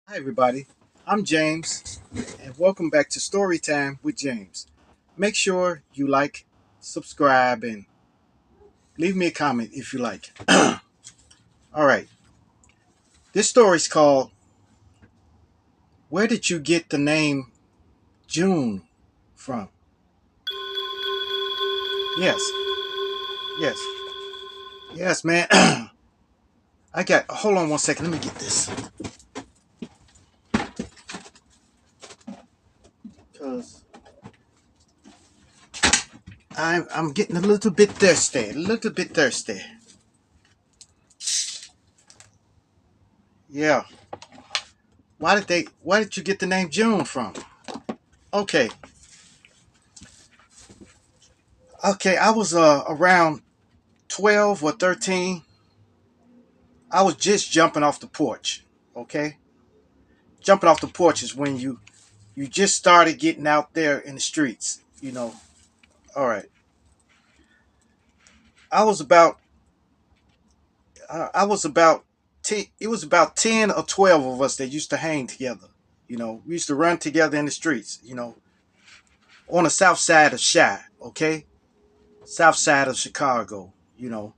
Hi, everybody. I'm James, and welcome back to Storytime with James. Make sure you like, subscribe, and leave me a comment if you like. All right. This story's called Where Did You Get the Name June from? Yes, yes, yes, man. Hold on one second. Let me get this. Because I'm getting a little bit thirsty. A little bit thirsty. Yeah. Why did you get the name June from? Okay. Okay, I was around 12 or 13. I was just jumping off the porch. Okay? Jumping off the porch is when you just started getting out there in the streets. All right. I was about I was about 10, it was about 10 or 12 of us that used to hang together. We used to run together in the streets, on the south side of Chi, okay? South side of Chicago. On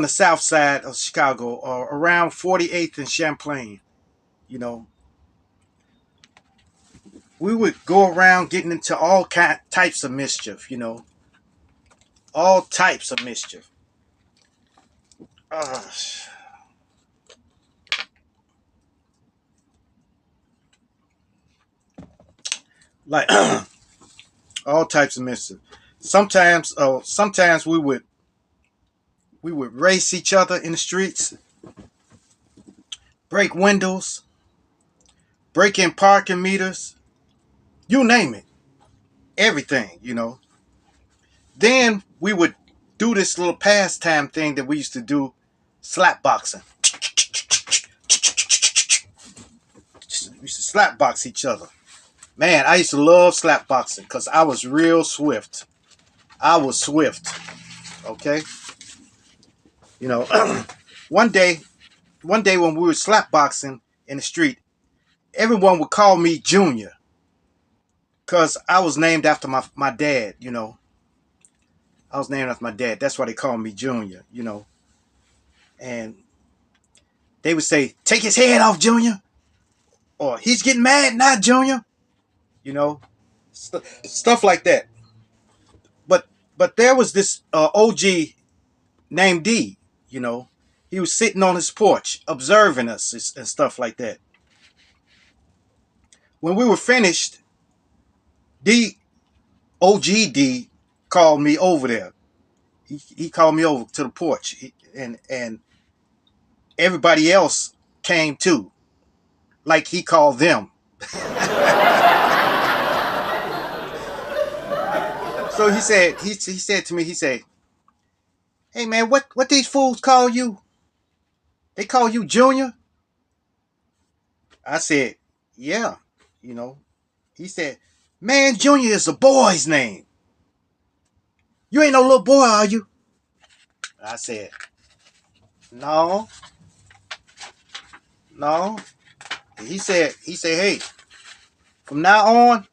the south side of Chicago, around 48th and Champlain, you know. We would go around getting into types of mischief, all types of mischief. Uh, like all types of mischief. Sometimes we would race each other in the streets, break windows, break in parking meters, you name it, everything. Then we would do this little pastime thing that we used to do, slap boxing. We used to slap box each other. Man, I used to love slap boxing because I was real swift. I was swift. Okay. You know, one day, one day when we were slap boxing in the street, everyone would call me Junior because I was named after my dad. I was named after my dad. That's why they call me Junior. And they would say, "Take his head off, Junior," or "He's getting mad now, Junior." You know, stuff like that. But there was this OG named D. You know, he was sitting on his porch observing us and stuff like that. When we were finished, D OGD called me over there. He called me over to the porch, and everybody else came too, like he called them. So he said to me, he said, "Hey man, what these fools call you? They call you Junior?" I said, "Yeah, you know." He said, "Man, Junior is a boy's name. You ain't no little boy, are you?" I said, "No, no." He said, "Hey, from now on,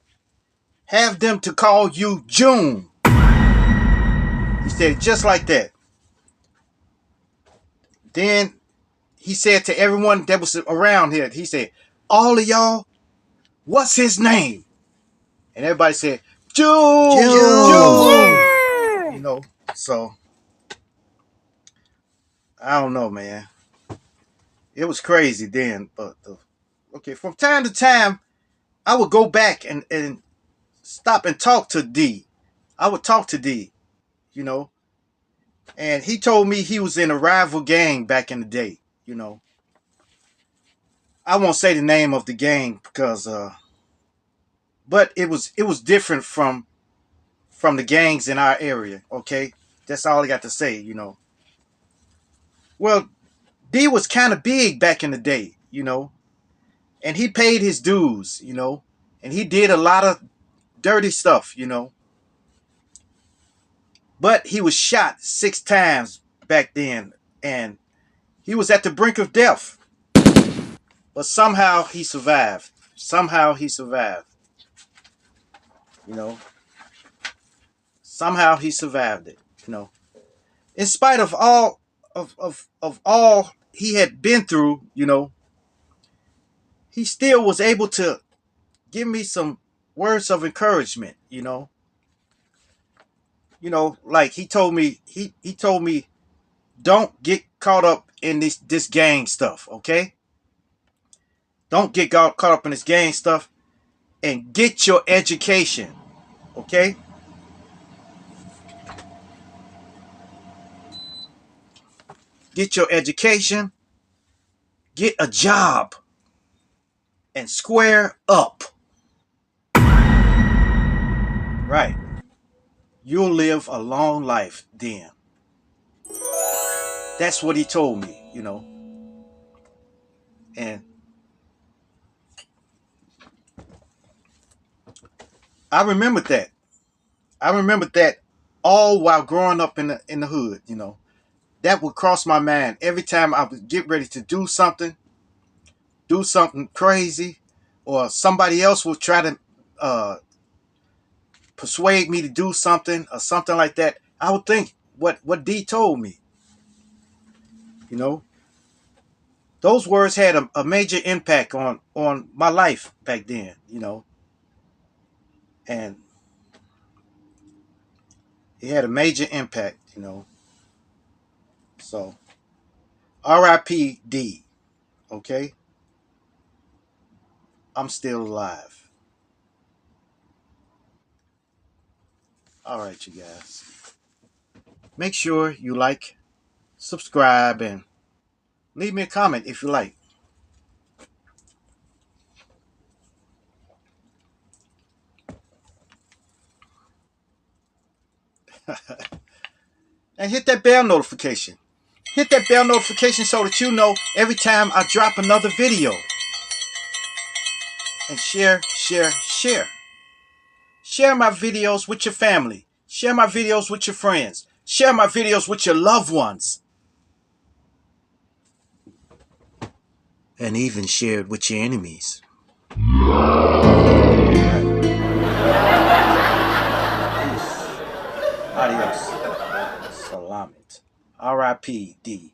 have them to call you June." He said it just like that. Then he said to everyone that was around here, he said, "All of y'all, what's his name?" And everybody said, "June, June. June." You know, so I don't know, man. It was crazy then, but okay. From time to time, I would go back and stop and talk to D. I would talk to D, you know, and he told me he was in a rival gang back in the day. You know, I won't say the name of the gang because, but it was different from the gangs in our area. Okay, that's all I got to say. Well, D was kind of big back in the day, and he paid his dues, and he did a lot of dirty stuff. But he was shot 6 times back then, and he was at the brink of death. But somehow he survived. Somehow he survived. You know, somehow he survived it. You know, in spite of all of all he had been through, you know, he still was able to give me some words of encouragement. Like he told me don't get caught up in this gang stuff. Okay, don't get caught up in this gang stuff and get your education. Okay, get your education, get a job, and square up. Right. You'll live a long life then. That's what he told me. And I remembered that. I remembered that all while growing up in the hood. That would cross my mind every time I would get ready to do something crazy, or somebody else would try to uh, persuade me to do something or something like that. I would think what D told me. You know, those words had a major impact on my life back then. And it had a major impact. So R.I.P. D. Okay, I'm still alive. All right, you guys. Make sure you like, subscribe, and leave me a comment if you like. And hit that bell notification. Hit that bell notification so that you know every time I drop another video. And share, share, share. Share my videos with your family. Share my videos with your friends. Share my videos with your loved ones. And even share it with your enemies. Right. Peace. Adios. Salamat. R.I.P. D.